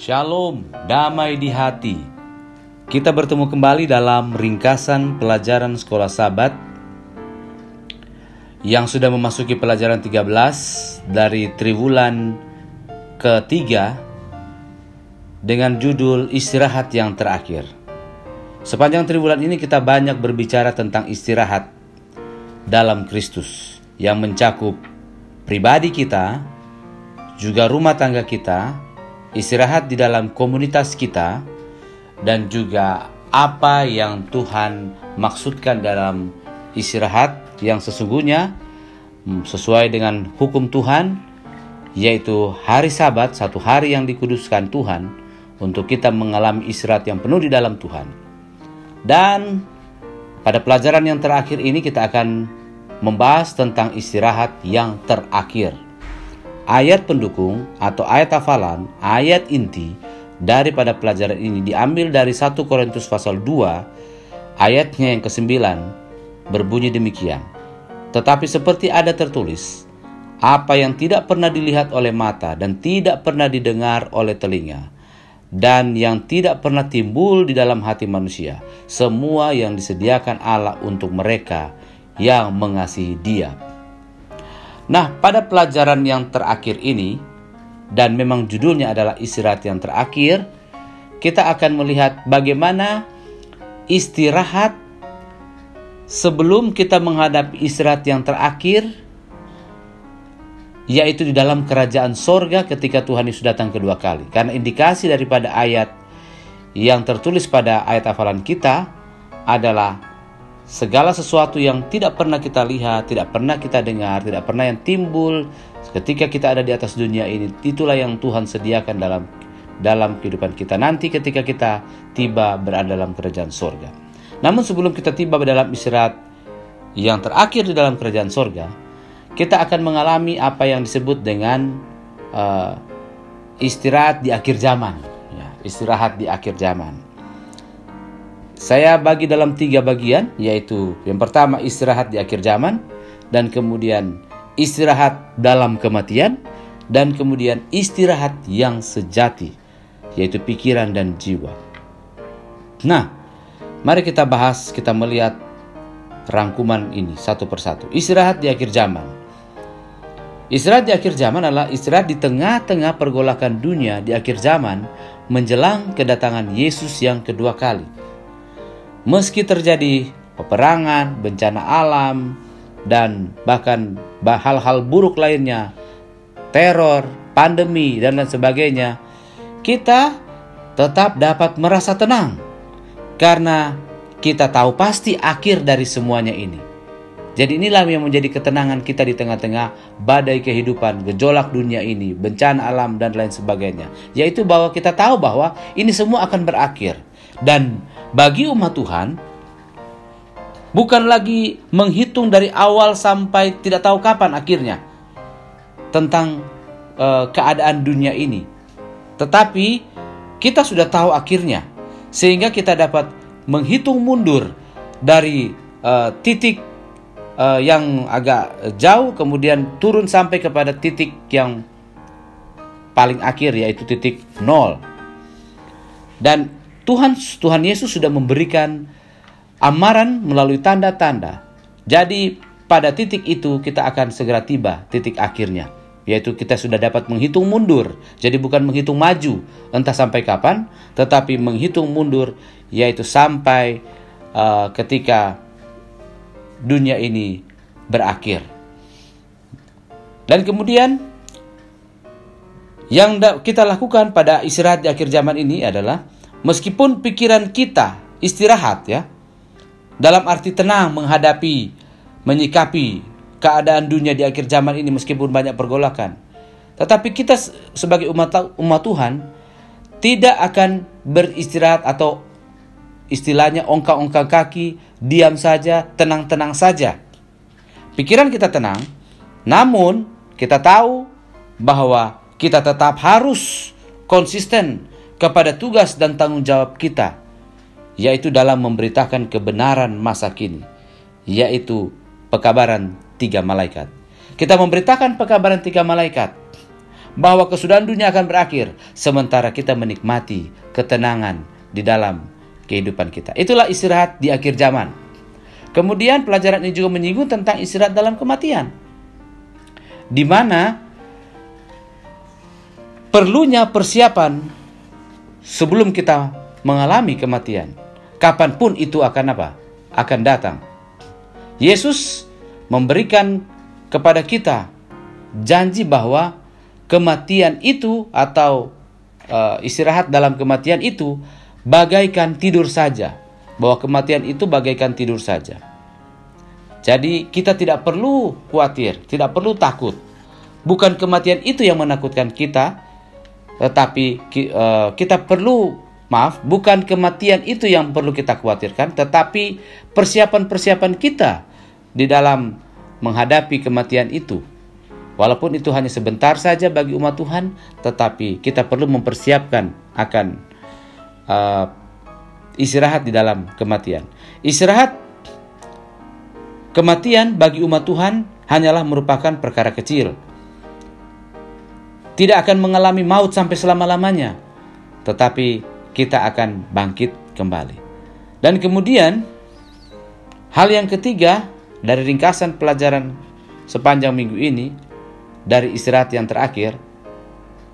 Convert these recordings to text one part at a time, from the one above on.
Shalom, damai di hati. Kita bertemu kembali dalam ringkasan pelajaran sekolah Sabat yang sudah memasuki pelajaran 13 dari triwulan ketiga dengan judul istirahat yang terakhir. Sepanjang triwulan ini kita banyak berbicara tentang istirahat dalam Kristus yang mencakup pribadi kita, juga rumah tangga kita, istirahat di dalam komunitas kita, dan juga apa yang Tuhan maksudkan dalam istirahat yang sesungguhnya sesuai dengan hukum Tuhan, yaitu hari Sabat, satu hari yang dikuduskan Tuhan untuk kita mengalami istirahat yang penuh di dalam Tuhan. Dan pada pelajaran yang terakhir ini kita akan membahas tentang istirahat yang terakhir. Ayat pendukung atau ayat hafalan, ayat inti daripada pelajaran ini diambil dari 1 Korintus pasal 2 ayatnya yang ke-9, berbunyi demikian. Tetapi seperti ada tertulis, apa yang tidak pernah dilihat oleh mata dan tidak pernah didengar oleh telinga, dan yang tidak pernah timbul di dalam hati manusia, semua yang disediakan Allah untuk mereka yang mengasihi Dia. Nah, pada pelajaran yang terakhir ini, dan memang judulnya adalah istirahat yang terakhir, kita akan melihat bagaimana istirahat sebelum kita menghadapi istirahat yang terakhir, yaitu di dalam kerajaan sorga ketika Tuhan Yesus datang kedua kali. Karena indikasi daripada ayat yang tertulis pada ayat hafalan kita adalah segala sesuatu yang tidak pernah kita lihat, tidak pernah kita dengar, tidak pernah yang timbul ketika kita ada di atas dunia ini, itulah yang Tuhan sediakan dalam kehidupan kita nanti ketika kita tiba berada dalam kerajaan sorga. Namun sebelum kita tiba dalam istirahat yang terakhir di dalam kerajaan sorga, kita akan mengalami apa yang disebut dengan istirahat di akhir zaman. Ya, istirahat di akhir zaman. Saya bagi dalam 3 bagian, yaitu yang pertama istirahat di akhir zaman, dan kemudian istirahat dalam kematian, dan kemudian istirahat yang sejati, yaitu pikiran dan jiwa. Nah, mari kita bahas, kita melihat rangkuman ini satu persatu. Istirahat di akhir zaman. Istirahat di akhir zaman adalah istirahat di tengah-tengah pergolakan dunia di akhir zaman menjelang kedatangan Yesus yang kedua kali. Meski terjadi peperangan, bencana alam, dan bahkan hal-hal buruk lainnya, teror, pandemi, dan lain sebagainya, kita tetap dapat merasa tenang karena kita tahu pasti akhir dari semuanya ini. Jadi inilah yang menjadi ketenangan kita di tengah-tengah badai kehidupan, gejolak dunia ini, bencana alam, dan lain sebagainya. Yaitu bahwa kita tahu bahwa ini semua akan berakhir. Dan bagi umat Tuhan, bukan lagi menghitung dari awal sampai tidak tahu kapan akhirnya tentang keadaan dunia ini. Tetapi kita sudah tahu akhirnya, sehingga kita dapat menghitung mundur dari titik yang agak jauh, kemudian turun sampai kepada titik yang paling akhir, yaitu titik 0. Dan Tuhan Yesus sudah memberikan amaran melalui tanda-tanda. Jadi pada titik itu kita akan segera tiba titik akhirnya, yaitu kita sudah dapat menghitung mundur. Jadi bukan menghitung maju entah sampai kapan, tetapi menghitung mundur, yaitu sampai ketika dunia ini berakhir. Dan kemudian yang kita lakukan pada istirahat di akhir zaman ini adalah, meskipun pikiran kita istirahat, ya, dalam arti tenang menghadapi, menyikapi keadaan dunia di akhir zaman ini meskipun banyak pergolakan, tetapi kita sebagai umat Tuhan tidak akan beristirahat atau istilahnya ongkang-ongkang kaki, diam saja, tenang-tenang saja. Pikiran kita tenang, namun kita tahu bahwa kita tetap harus konsisten kepada tugas dan tanggung jawab kita, yaitu dalam memberitakan kebenaran masa kini, yaitu pekabaran 3 malaikat. Kita memberitakan pekabaran 3 malaikat bahwa kesudahan dunia akan berakhir, sementara kita menikmati ketenangan di dalam kehidupan kita. Itulah istirahat di akhir zaman. Kemudian pelajaran ini juga menyinggung tentang istirahat dalam kematian, di mana perlunya persiapan sebelum kita mengalami kematian. Kapanpun itu akan akan datang. Yesus memberikan kepada kita janji bahwa kematian itu atau istirahat dalam kematian itu bagaikan tidur saja. Bahwa kematian itu bagaikan tidur saja. Jadi kita tidak perlu khawatir, tidak perlu takut. Bukan kematian itu yang menakutkan kita, tetapi bukan kematian itu yang perlu kita khawatirkan, tetapi persiapan-persiapan kita di dalam menghadapi kematian itu. Walaupun itu hanya sebentar saja bagi umat Tuhan, tetapi kita perlu mempersiapkan akan istirahat di dalam kematian. Istirahat kematian bagi umat Tuhan hanyalah merupakan perkara kecil. Tidak akan mengalami maut sampai selama-lamanya, tetapi kita akan bangkit kembali. Dan kemudian hal yang ketiga dari ringkasan pelajaran sepanjang minggu ini, dari istirahat yang terakhir,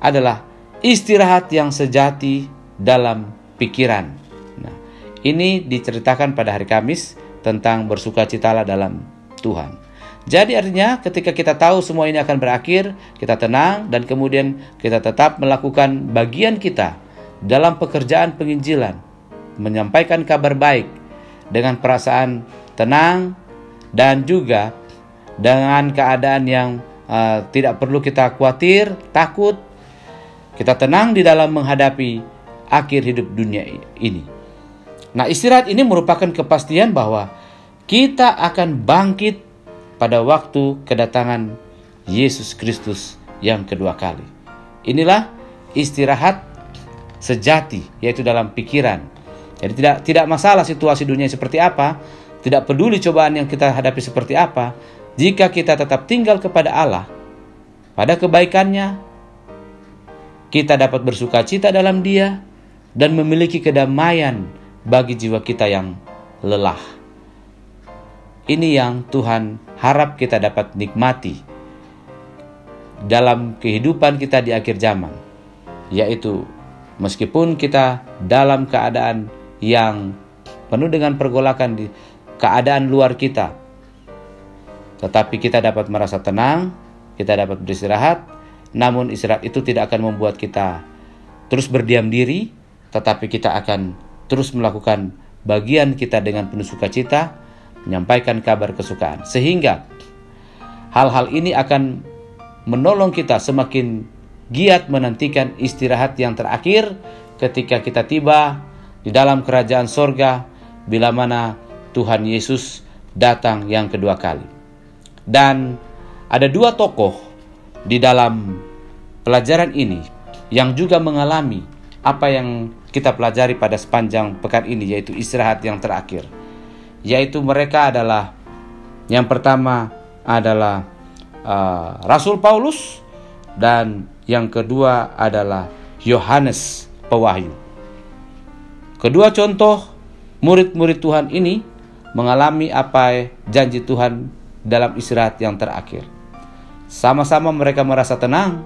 adalah istirahat yang sejati dalam pikiran. Nah, ini diceritakan pada hari Kamis tentang bersukacitalah dalam Tuhan. Jadi artinya ketika kita tahu semua ini akan berakhir, kita tenang dan kemudian kita tetap melakukan bagian kita dalam pekerjaan penginjilan, menyampaikan kabar baik dengan perasaan tenang dan juga dengan keadaan yang tidak perlu kita khawatir, takut. Kita tenang di dalam menghadapi akhir hidup dunia ini. Nah, istirahat ini merupakan kepastian bahwa kita akan bangkit pada waktu kedatangan Yesus Kristus yang kedua kali. Inilah istirahat sejati, yaitu dalam pikiran. Jadi tidak masalah situasi dunia seperti apa, tidak peduli cobaan yang kita hadapi seperti apa, jika kita tetap tinggal kepada Allah, pada kebaikannya, kita dapat bersukacita dalam Dia dan memiliki kedamaian bagi jiwa kita yang lelah. Ini yang Tuhan harap kita dapat nikmati dalam kehidupan kita di akhir zaman, yaitu meskipun kita dalam keadaan yang penuh dengan pergolakan di keadaan luar kita, tetapi kita dapat merasa tenang, kita dapat beristirahat. Namun istirahat itu tidak akan membuat kita terus berdiam diri, tetapi kita akan terus melakukan bagian kita dengan penuh sukacita, menyampaikan kabar kesukaan. Sehingga hal-hal ini akan menolong kita semakin giat menantikan istirahat yang terakhir ketika kita tiba di dalam kerajaan sorga, bila mana Tuhan Yesus datang yang kedua kali. Dan ada dua tokoh di dalam pelajaran ini yang juga mengalami apa yang kita pelajari pada sepanjang pekan ini, yaitu istirahat yang terakhir. Yaitu mereka adalah, yang pertama adalah Rasul Paulus, dan yang kedua adalah Yohanes Pewahyu. Kedua contoh murid-murid Tuhan ini mengalami apa janji Tuhan dalam istirahat yang terakhir. Sama-sama mereka merasa tenang,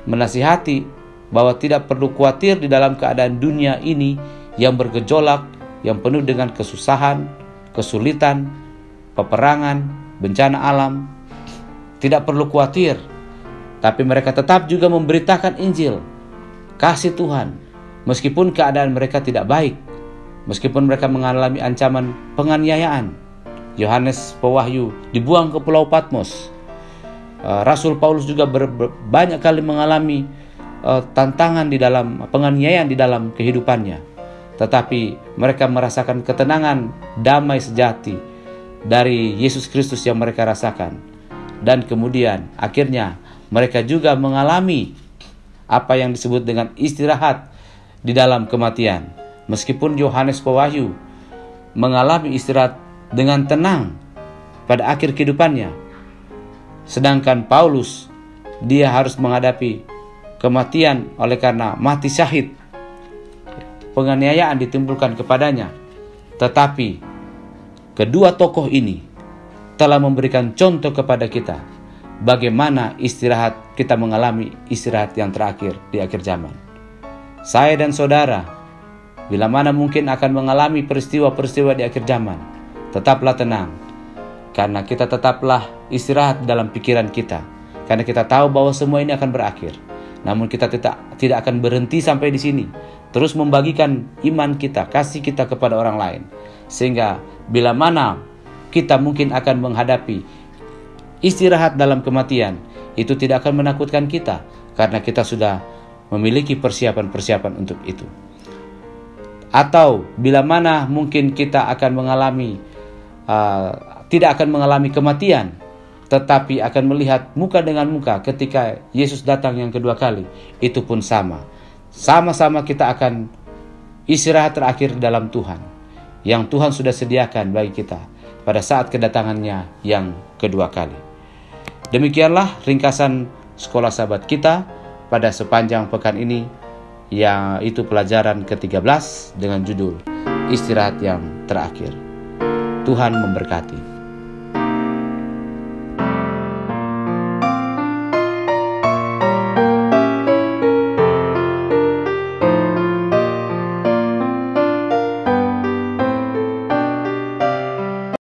menasihati bahwa tidak perlu khawatir di dalam keadaan dunia ini yang bergejolak, yang penuh dengan kesusahan, kesulitan, peperangan, bencana alam. Tidak perlu khawatir, tapi mereka tetap juga memberitakan Injil, kasih Tuhan, meskipun keadaan mereka tidak baik, meskipun mereka mengalami ancaman penganiayaan. Yohanes Pewahyu dibuang ke Pulau Patmos. Rasul Paulus juga banyak kali mengalami tantangan di dalam penganiayaan di dalam kehidupannya. Tetapi mereka merasakan ketenangan, damai sejati dari Yesus Kristus yang mereka rasakan. Dan kemudian akhirnya mereka juga mengalami apa yang disebut dengan istirahat di dalam kematian. Meskipun Yohanes Pewahyu mengalami istirahat dengan tenang pada akhir kehidupannya, sedangkan Paulus, dia harus menghadapi kematian oleh karena mati syahid, penganiayaan ditimbulkan kepadanya. Tetapi kedua tokoh ini telah memberikan contoh kepada kita bagaimana istirahat, kita mengalami istirahat yang terakhir di akhir zaman. Saya dan saudara, bila mana mungkin akan mengalami peristiwa-peristiwa di akhir zaman, tetaplah tenang, karena kita tetaplah istirahat dalam pikiran kita, karena kita tahu bahwa semua ini akan berakhir. Namun kita tidak akan berhenti sampai di sini, terus membagikan iman kita, kasih kita kepada orang lain, sehingga bila mana kita mungkin akan menghadapi istirahat dalam kematian, itu tidak akan menakutkan kita, karena kita sudah memiliki persiapan-persiapan untuk itu. Atau bila mana mungkin kita akan mengalami tidak akan mengalami kematian, tetapi akan melihat muka dengan muka ketika Yesus datang yang kedua kali, itu pun sama-sama kita akan istirahat terakhir dalam Tuhan, yang Tuhan sudah sediakan bagi kita pada saat kedatangannya yang kedua kali. Demikianlah ringkasan sekolah sahabat kita pada sepanjang pekan ini, yaitu pelajaran ke-13 dengan judul Istirahat yang Terakhir. Tuhan memberkati.